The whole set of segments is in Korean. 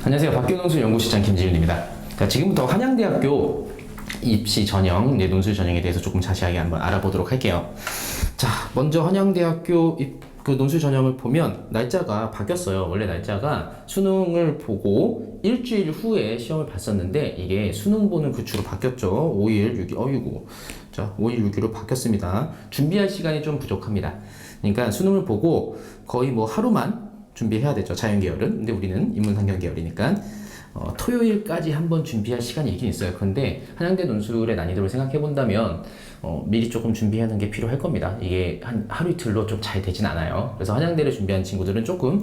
안녕하세요. 박교논술 연구실장 김지윤입니다. 자, 지금부터 한양대학교 입시 전형, 논술 전형에 대해서 조금 자세하게 한번 알아보도록 할게요. 자, 먼저 한양대학교 그 논술 전형을 보면 날짜가 바뀌었어요. 원래 날짜가 수능을 보고 일주일 후에 시험을 봤었는데 이게 수능 보는 그 주로 바뀌었죠. 5일, 6일, 자, 5일, 6일로 바뀌었습니다. 준비할 시간이 좀 부족합니다. 그러니까 수능을 보고 거의 뭐 하루만 준비해야 되죠. 자연계열은. 근데 우리는 인문상경계열이니까 토요일까지 한번 준비할 시간이 있긴 있어요. 그런데 한양대 논술의 난이도를 생각해 본다면 미리 조금 준비하는 게 필요할 겁니다. 이게 한 하루 이틀로 좀 잘 되진 않아요. 그래서 한양대를 준비한 친구들은 조금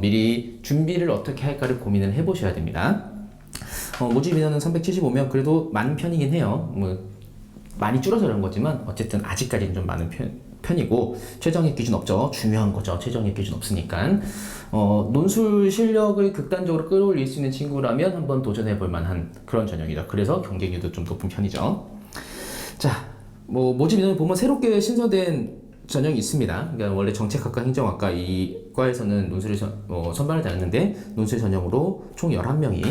미리 준비를 어떻게 할까를 고민을 해보셔야 됩니다. 모집 인원은 375명, 그래도 많은 편이긴 해요. 뭐 많이 줄어서 그런 거지만 어쨌든 아직까지는 좀 많은 편이고, 최저학력 기준 없죠. 중요한 거죠. 최저학력 기준 없으니까. 논술 실력을 극단적으로 끌어올릴 수 있는 친구라면 한번 도전해 볼 만한 그런 전형이죠. 그래서 경쟁률도 좀 높은 편이죠. 자, 뭐 모집 인원을 보면 새롭게 신설된 전형이 있습니다. 그러니까 원래 정책학과 행정학과 이 과에서는 논술을 선발을 다녔는데 논술 전형으로 총 11명이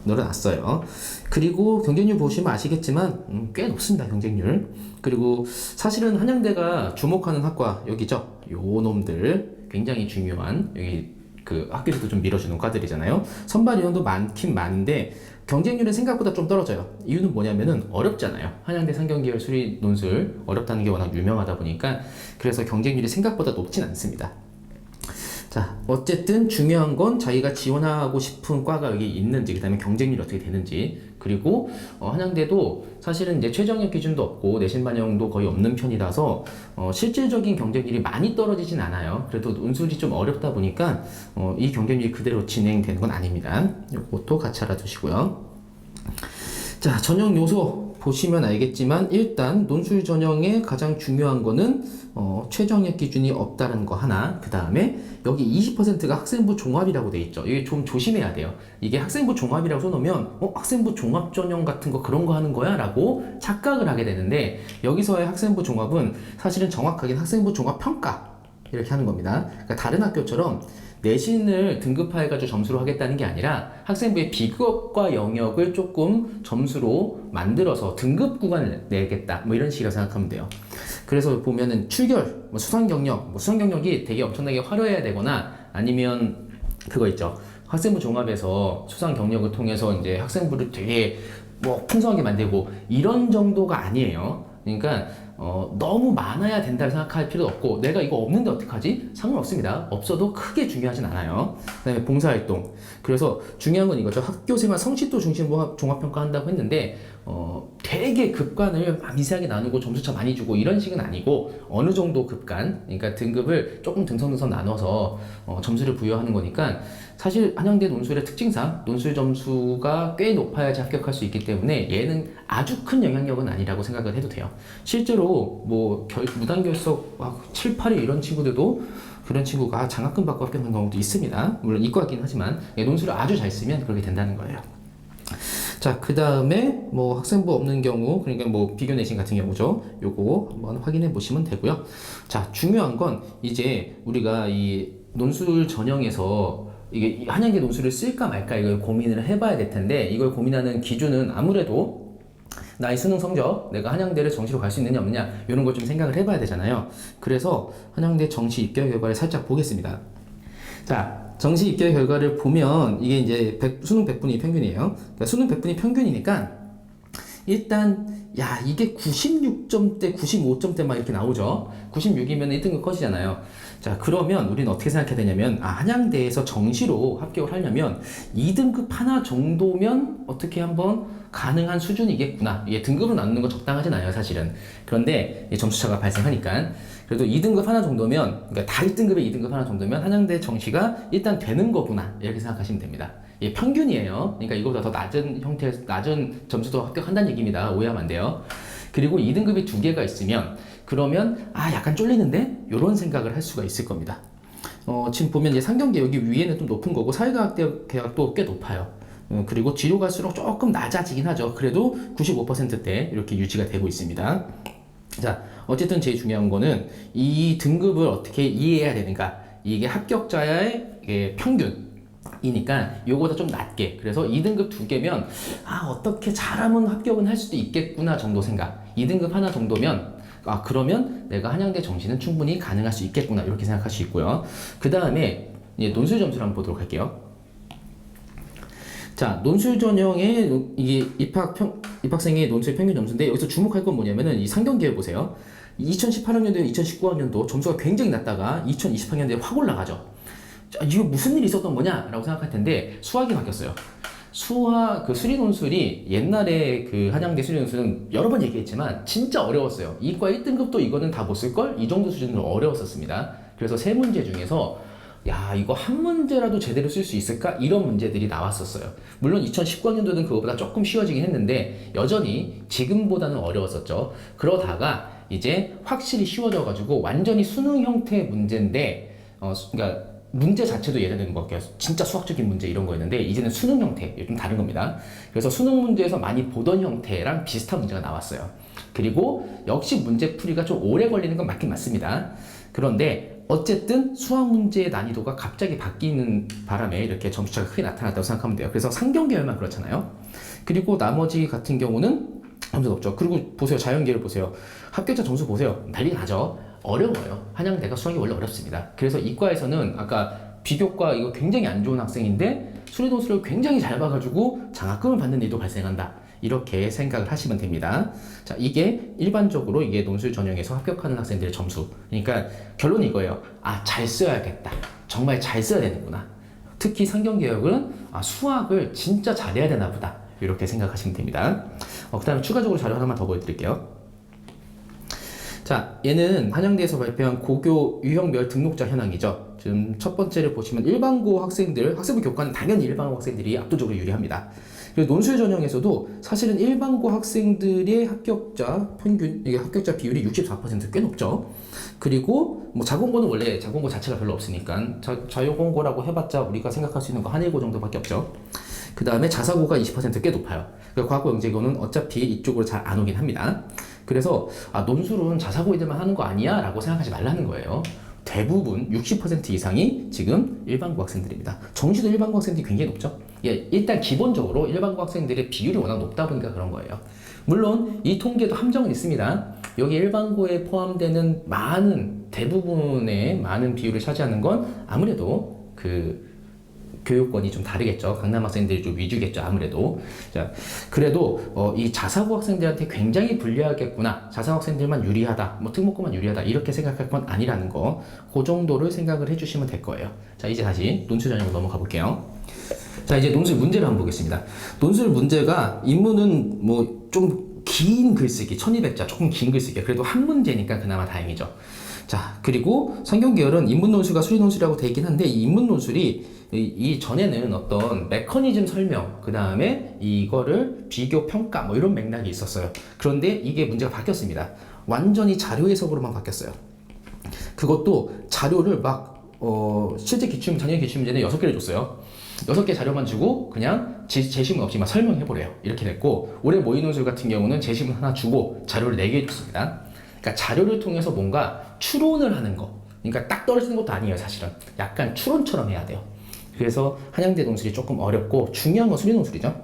늘어났어요. 그리고 경쟁률 보시면 아시겠지만 꽤 높습니다. 경쟁률. 그리고 사실은 한양대가 주목하는 학과 여기죠. 요 놈들 굉장히 중요한, 여기 그 학교에서도 좀 밀어주는 과들이잖아요. 선발 인원도 많긴 많은데 경쟁률은 생각보다 좀 떨어져요. 이유는 뭐냐면은 어렵잖아요. 한양대 상경계열 수리 논술 어렵다는 게 워낙 유명하다 보니까, 그래서 경쟁률이 생각보다 높진 않습니다. 자, 어쨌든 중요한 건 자기가 지원하고 싶은 과가 여기 있는지, 그 다음에 경쟁률이 어떻게 되는지, 그리고 한양대도 사실은 이제 최저학력 기준도 없고 내신 반영도 거의 없는 편이라서 실질적인 경쟁률이 많이 떨어지진 않아요. 그래도 논술이 좀 어렵다 보니까 이 경쟁률이 그대로 진행되는 건 아닙니다. 이것도 같이 알아두시고요. 자, 전형 요소 보시면 알겠지만 일단 논술 전형의 가장 중요한 거는 최저학력 기준이 없다는 거 하나, 그 다음에 여기 20%가 학생부 종합이라고 돼 있죠. 이게 좀 조심해야 돼요. 이게 학생부 종합이라고 써놓으면 학생부 종합 전형 같은 거 그런 거 하는 거야? 라고 착각을 하게 되는데, 여기서의 학생부 종합은 사실은 정확하게 학생부 종합 평가 이렇게 하는 겁니다. 그러니까 다른 학교처럼 내신을 등급화해가지고 점수로 하겠다는 게 아니라 학생부의 비급과 영역을 조금 점수로 만들어서 등급 구간을 내겠다, 뭐 이런 식이라고 생각하면 돼요. 그래서 보면은 출결, 수상 경력, 수상 경력이 되게 엄청나게 화려해야 되거나, 아니면 그거 있죠. 학생부 종합에서 수상 경력을 통해서 이제 학생부를 되게 뭐 풍성하게 만들고 이런 정도가 아니에요. 그러니까 너무 많아야 된다고 생각할 필요도 없고, 내가 이거 없는데 어떡하지? 상관없습니다. 없어도 크게 중요하진 않아요. 그 다음에 봉사활동. 그래서 중요한 건 이거죠. 학교생활 성취도 중심으로 종합평가 한다고 했는데 되게 급간을 미세하게 나누고 점수차 많이 주고 이런 식은 아니고, 어느 정도 급간, 그러니까 등급을 조금 등성등성 나눠서 점수를 부여하는 거니까, 사실 한양대 논술의 특징상 논술 점수가 꽤 높아야지 합격할 수 있기 때문에 얘는 아주 큰 영향력은 아니라고 생각을 해도 돼요. 실제로 뭐 무단결석 7, 8위 이런 친구들도, 그런 친구가 장학금 받고 합격하는 경우도 있습니다. 물론 이과긴 하지만 논술을 아주 잘 쓰면 그렇게 된다는 거예요. 자, 그 다음에 뭐 학생부 없는 경우, 그러니까 뭐 비교 내신 같은 경우죠. 요거 한번 확인해 보시면 되고요. 자, 중요한 건 이제 우리가 이 논술 전형에서 이게 한양대 논술을 쓸까 말까 이걸 고민을 해봐야 될 텐데, 이걸 고민하는 기준은 아무래도 나의 수능 성적, 내가 한양대를 정시로 갈 수 있느냐 없느냐 이런 걸 좀 생각을 해봐야 되잖아요. 그래서 한양대 정시 입결 결과를 살짝 보겠습니다. 자, 정시 입결 결과를 보면 이게 이제 수능 100분위 평균이에요. 그러니까 수능 100분위 평균이니까 일단 이게 96점대, 95점대 막 이렇게 나오죠. 96이면 1등급 컷이잖아요. 자, 그러면 우리는 어떻게 생각해야 되냐면, 한양대에서 정시로 합격을 하려면 2등급 하나 정도면 어떻게 한번 가능한 수준이겠구나. 이게 등급을 나누는 건 적당하진 않아요, 사실은. 그런데 점수차가 발생하니까. 그래도 2등급 하나 정도면, 그러니까 다 1등급에 2등급 하나 정도면 한양대 정시가 일단 되는 거구나, 이렇게 생각하시면 됩니다. 이게 평균이에요. 그러니까 이거보다 더 낮은 형태에서 낮은 점수도 합격한다는 얘기입니다. 오해하면 안 돼요. 그리고 2등급이 2개가 있으면, 그러면 약간 쫄리는데? 이런 생각을 할 수가 있을 겁니다. 지금 보면 이제 상경계 여기 위에는 좀 높은 거고, 사회과학 계약도 꽤 높아요. 그리고 뒤로 갈수록 조금 낮아지긴 하죠. 그래도 95%대 이렇게 유지가 되고 있습니다. 자, 어쨌든 제일 중요한 거는 이 등급을 어떻게 이해해야 되는가. 이게 합격자의 평균, 이니까 요거보다 좀 낮게, 그래서 2등급 2개면 어떻게 잘하면 합격은 할 수도 있겠구나 정도 생각. 2등급 하나 정도면 그러면 내가 한양대 정시는 충분히 가능할 수 있겠구나 이렇게 생각할 수 있고요. 그 다음에 논술 점수를 한번 보도록 할게요. 자, 논술 전형의 이게 입학생의 논술 평균 점수인데, 여기서 주목할 건 뭐냐면은 이 상경계열 보세요. 2018학년도, 2019학년도 점수가 굉장히 낮다가 2020학년도에 확 올라가죠. 자, 이거 무슨 일이 있었던 거냐라고 생각할 텐데, 수학이 바뀌었어요. 그 수리 논술이 옛날에 그 한양대 수리 논술은 여러 번 얘기했지만 진짜 어려웠어요. 이과 1등급도 이거는 다 못 쓸걸? 이 정도 수준으로 어려웠었습니다. 그래서 세 문제 중에서 이거 한 문제라도 제대로 쓸 수 있을까? 이런 문제들이 나왔었어요. 물론 2019학년도는 그거보다 조금 쉬워지긴 했는데 여전히 지금보다는 어려웠었죠. 그러다가 이제 확실히 쉬워져가지고 완전히 수능 형태 문제인데, 그러니까 문제 자체도 예전에는 진짜 수학적인 문제 이런 거였는데, 이제는 수능 형태, 좀 다른 겁니다. 그래서 수능 문제에서 많이 보던 형태랑 비슷한 문제가 나왔어요. 그리고 역시 문제 풀이가 좀 오래 걸리는 건 맞긴 맞습니다. 그런데 어쨌든 수학 문제의 난이도가 갑자기 바뀌는 바람에 이렇게 점수차가 크게 나타났다고 생각하면 돼요. 그래서 상경계열만 그렇잖아요. 그리고 나머지 같은 경우는 점수가 없죠. 그리고 보세요. 자연계열 보세요. 합격자 점수 보세요. 난리 나죠. 어려워요. 한양대가 수학이 원래 어렵습니다. 그래서 이과에서는 아까 비교과 이거 굉장히 안 좋은 학생인데 수리논술을 굉장히 잘 봐가지고 장학금을 받는 일도 발생한다. 이렇게 생각을 하시면 됩니다. 자, 이게 일반적으로 이게 논술 전형에서 합격하는 학생들의 점수. 그러니까 결론이 이거예요. 잘 써야겠다. 정말 잘 써야 되는구나. 특히 상경계열은 수학을 진짜 잘해야 되나 보다. 이렇게 생각하시면 됩니다. 그 다음에 추가적으로 자료 하나만 더 보여드릴게요. 자, 얘는 한양대에서 발표한 고교 유형별 등록자 현황이죠. 지금 첫 번째를 보시면 일반고 학생부 교과는 당연히 일반고 학생들이 압도적으로 유리합니다. 그리고 논술 전형에서도 사실은 일반고 학생들의 합격자 평균, 이게 합격자 비율이 64%꽤 높죠. 그리고 자공고는 원래 자공고 자체가 별로 없으니까 자유공고라고 해봤자 우리가 생각할 수 있는 거 한일고 정도밖에 없죠. 그 다음에 자사고가 20%꽤 높아요. 과학고 영재고는 어차피 이쪽으로 잘 안 오긴 합니다. 그래서 논술은 자사고 애들만 하는 거 아니야? 라고 생각하지 말라는 거예요. 대부분 60% 이상이 지금 일반고 학생들입니다. 정시도 일반고 학생들이 굉장히 높죠. 일단 기본적으로 일반고 학생들의 비율이 워낙 높다 보니까 그런 거예요. 물론 이 통계도 함정은 있습니다. 여기 일반고에 포함되는 대부분의 많은 비율을 차지하는 건 아무래도 교육권이 좀 다르겠죠. 강남 학생들이 좀 위주겠죠. 아무래도. 자, 그래도 이 자사고 학생들한테 굉장히 불리하겠구나. 자사고 학생들만 유리하다. 특목고만 유리하다. 이렇게 생각할 건 아니라는 거. 그 정도를 생각을 해주시면 될 거예요. 자, 이제 다시 논술 전형으로 넘어가 볼게요. 자, 이제 논술 문제를 한번 보겠습니다. 논술 문제가 인문은 좀 긴 글쓰기, 1200자, 조금 긴 글쓰기야. 그래도 한 문제니까 그나마 다행이죠. 자, 그리고 상경계열은 인문논술과 수리논술이라고 되어 있긴 한데, 이 인문논술이 이 전에는 어떤 메커니즘 설명, 그 다음에 이거를 비교 평가 이런 맥락이 있었어요. 그런데 이게 문제가 바뀌었습니다. 완전히 자료 해석으로만 바뀌었어요. 그것도 자료를 실제 작년 기출문제는 6개를 줬어요. 6개 자료만 주고 그냥 제시문 없이 설명해보래요. 이렇게 됐고, 올해 모의논술 같은 경우는 제시문 하나 주고 자료를 4개 줬습니다. 그러니까 자료를 통해서 뭔가 추론을 하는 거. 그러니까 딱 떨어지는 것도 아니에요, 사실은. 약간 추론처럼 해야 돼요. 그래서 한양대 논술이 조금 어렵고, 중요한 건 수리논술이죠.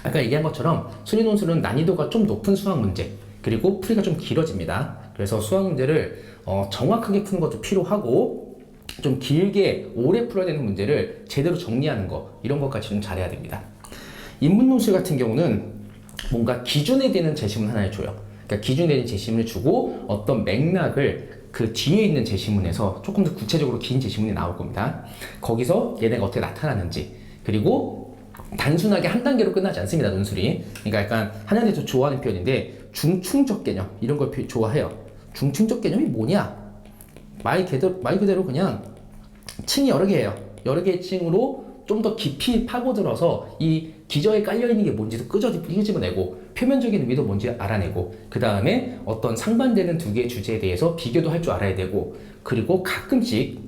아까 얘기한 것처럼 수리논술은 난이도가 좀 높은 수학 문제, 그리고 풀이가 좀 길어집니다. 그래서 수학 문제를 정확하게 푸는 것도 필요하고, 좀 길게 오래 풀어야 되는 문제를 제대로 정리하는 거, 이런 것까지 좀 잘해야 됩니다. 인문논술 같은 경우는 뭔가 기준에 되는 제시문 하나를 줘요. 그러니까 기준에 되는 제시문을 주고 어떤 맥락을 그 뒤에 있는 제시문에서 조금 더 구체적으로 긴 제시문이 나올 겁니다. 거기서 얘네가 어떻게 나타나는지, 그리고 단순하게 한 단계로 끝나지 않습니다, 논술이. 그러니까 약간 한양대에서 좋아하는 표현인데, 중충적 개념, 이런 걸 좋아해요. 중충적 개념이 뭐냐? 말 그대로 그냥 층이 여러 개예요. 여러 개의 층으로 좀 더 깊이 파고들어서 이 기저에 깔려있는 게 뭔지도 끄집어내고, 표면적인 의미도 뭔지 알아내고, 그 다음에 어떤 상반되는 두 개의 주제에 대해서 비교도 할 줄 알아야 되고, 그리고 가끔씩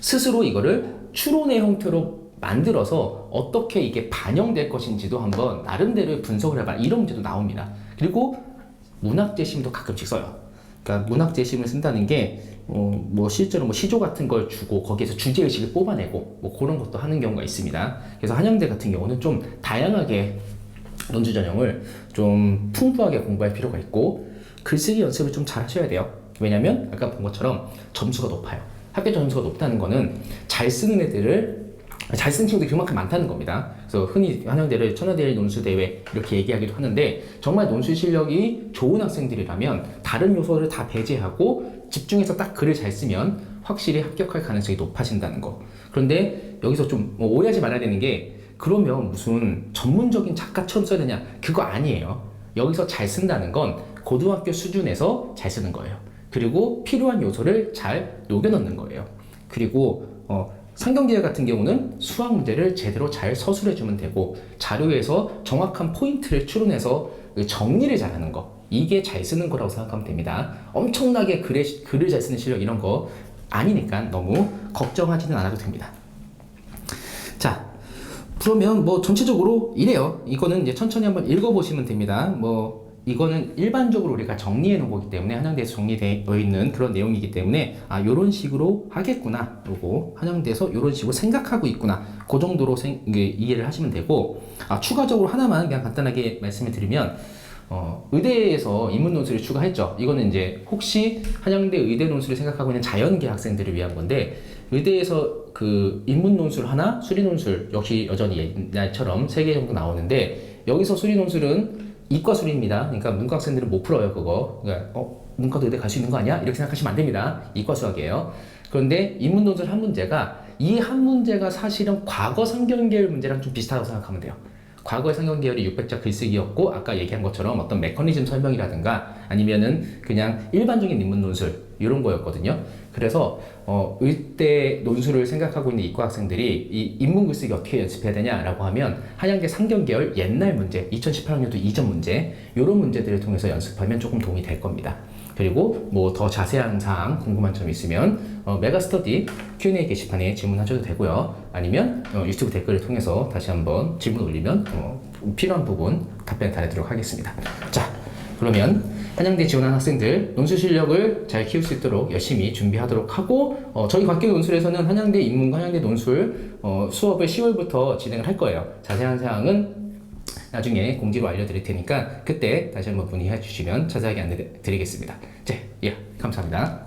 스스로 이거를 추론의 형태로 만들어서 어떻게 이게 반영될 것인지도 한번 나름대로의 분석을 해봐. 이런 문제도 나옵니다. 그리고 문학 제시문도 가끔씩 써요. 그러니까 문학 재심을 쓴다는 게 뭐 실제로 뭐 시조 같은 걸 주고 거기에서 주제 의식을 뽑아내고 뭐 그런 것도 하는 경우가 있습니다. 그래서 한양대 같은 경우는 좀 다양하게 논술 전형을 좀 풍부하게 공부할 필요가 있고 글쓰기 연습을 좀 잘 하셔야 돼요. 왜냐면 아까 본 것처럼 점수가 높아요. 학교 점수가 높다는 거는 잘 쓰는 친구들이 그만큼 많다는 겁니다. 그래서 흔히 한양대를 천하대일 논술대회 이렇게 얘기하기도 하는데 정말 논술 실력이 좋은 학생들이라면 다른 요소를 다 배제하고 집중해서 딱 글을 잘 쓰면 확실히 합격할 가능성이 높아진다는 거. 그런데 여기서 좀 오해하지 말아야 되는 게 그러면 무슨 전문적인 작가처럼 써야 되냐? 그거 아니에요. 여기서 잘 쓴다는 건 고등학교 수준에서 잘 쓰는 거예요. 그리고 필요한 요소를 잘 녹여 넣는 거예요. 그리고 상경계열 같은 경우는 수학 문제를 제대로 잘 서술해주면 되고 자료에서 정확한 포인트를 추론해서 정리를 잘하는 거, 이게 잘 쓰는 거라고 생각하면 됩니다. 엄청나게 글을 잘 쓰는 실력 이런 거 아니니까 너무 걱정하지는 않아도 됩니다. 자, 그러면 뭐 전체적으로 이래요. 이거는 이제 천천히 한번 읽어보시면 됩니다. 뭐 이거는 일반적으로 우리가 정리해 놓은 거기 때문에 한양대에서 정리되어 있는 그런 내용이기 때문에 요런 식으로 하겠구나, 요거 한양대에서 요런 식으로 생각하고 있구나, 그 정도로 이해를 하시면 되고, 추가적으로 하나만 그냥 간단하게 말씀을 드리면 의대에서 인문 논술을 추가했죠. 이거는 이제 혹시 한양대 의대 논술을 생각하고 있는 자연계 학생들을 위한 건데, 의대에서 그 인문 논술 하나, 수리 논술 역시 여전히 옛날처럼 3개 정도 나오는데, 여기서 수리 논술은 이과 수리입니다. 그러니까 문과 학생들은 못 풀어요, 그거. 그러니까 문과도 의대 갈 수 있는 거 아니야? 이렇게 생각하시면 안 됩니다. 이과 수학이에요. 그런데 인문 논술 한 문제가, 이 한 문제가 사실은 과거 상경계열 문제랑 좀 비슷하다고 생각하면 돼요. 과거의 상경계열이 600자 글쓰기였고, 아까 얘기한 것처럼 어떤 메커니즘 설명이라든가 아니면은 그냥 일반적인 인문 논술 이런 거였거든요. 그래서 의대 논술을 생각하고 있는 이과 학생들이 이 인문 글쓰기 어떻게 연습해야 되냐라고 하면 한양대 상경계열 옛날 문제, 2018학년도 이전 문제, 이런 문제들을 통해서 연습하면 조금 도움이 될 겁니다. 그리고 뭐 더 자세한 사항 궁금한 점 있으면 메가스터디 Q&A 게시판에 질문하셔도 되고요. 아니면 유튜브 댓글을 통해서 다시 한번 질문 올리면 필요한 부분 답변 달아드리도록 하겠습니다. 자, 그러면 한양대 지원한 학생들 논술 실력을 잘 키울 수 있도록 열심히 준비하도록 하고, 저희 관계 논술에서는 한양대 인문과 한양대 논술 수업을 10월부터 진행을 할 거예요. 자세한 사항은 나중에 공지로 알려드릴 테니까 그때 다시 한번 문의해 주시면 자세하게 안내 드리겠습니다. 예, 감사합니다.